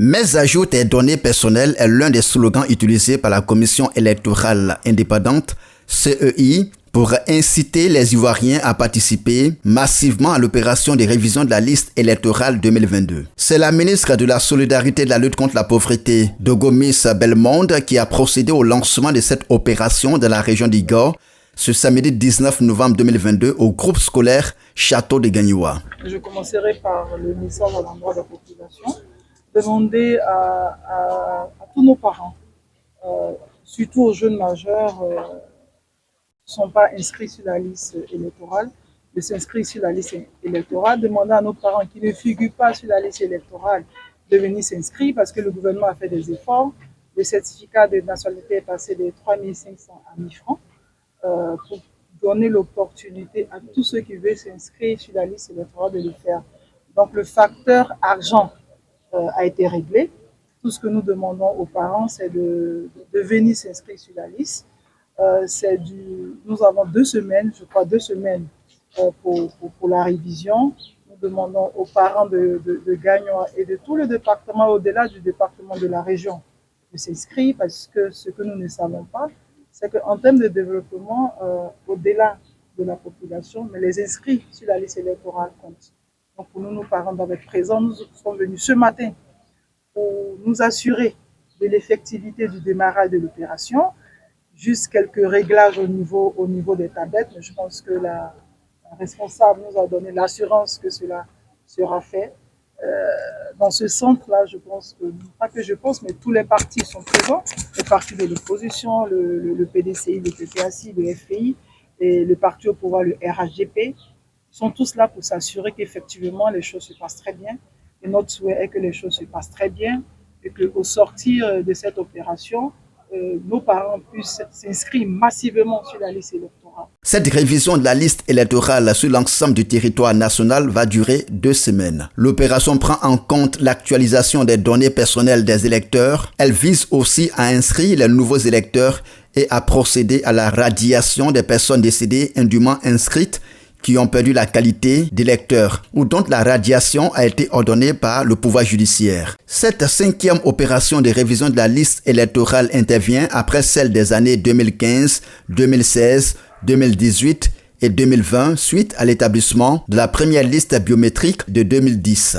Mais ajoute tes données personnelles est l'un des slogans utilisés par la Commission électorale indépendante, CEI, pour inciter les Ivoiriens à participer massivement à l'opération de révision de la liste électorale 2022. C'est la ministre de la Solidarité et de la lutte contre la pauvreté, Dogomis Belmonde, qui a procédé au lancement de cette opération dans la région d'Igor ce samedi 19 novembre 2022 au groupe scolaire Château de Gagnoua. Je commencerai par le message à l'endroit de la population, demander à tous nos parents, surtout aux jeunes majeurs, ne sont pas inscrits sur la liste électorale, de s'inscrire sur la liste électorale, demander à nos parents qui ne figurent pas sur la liste électorale de venir s'inscrire parce que le gouvernement a fait des efforts. Le certificat de nationalité est passé de 3 500 à 1 000 francs pour donner l'opportunité à tous ceux qui veulent s'inscrire sur la liste électorale de le faire. Donc le facteur argent a été réglé. Tout ce que nous demandons aux parents, c'est de venir s'inscrire sur la liste. Nous avons 2 semaines, je crois 2 semaines pour la révision. Nous demandons aux parents de Gagnoua et de tout le département, au-delà du département de la région, de s'inscrire parce que ce que nous ne savons pas, c'est qu'en termes de développement, au-delà de la population, mais les inscrits sur la liste électorale comptent. Donc pour nous, nos parents doivent être présents. Nous sommes venus ce matin pour nous assurer de l'effectivité du démarrage de l'opération. Juste quelques réglages au niveau des tablettes, mais je pense que la responsable nous a donné l'assurance que cela sera fait. Dans ce centre-là, je pense que, pas que je pense, mais tous les partis sont présents, les partis de l'opposition, le PDCI, le PPACI, le FPI, et le parti au pouvoir, le RHGP, sont tous là pour s'assurer qu'effectivement les choses se passent très bien. Et notre souhait est que les choses se passent très bien et qu'au sortir de cette opération, nos parents puissent s'inscrire massivement sur la liste électorale. Cette révision de la liste électorale sur l'ensemble du territoire national va durer 2 semaines. L'opération prend en compte l'actualisation des données personnelles des électeurs. Elle vise aussi à inscrire les nouveaux électeurs et à procéder à la radiation des personnes décédées indûment inscrites qui ont perdu la qualité d'électeurs ou dont la radiation a été ordonnée par le pouvoir judiciaire. Cette 5e opération de révision de la liste électorale intervient après celle des années 2015, 2016, 2018 et 2020 suite à l'établissement de la première liste biométrique de 2010.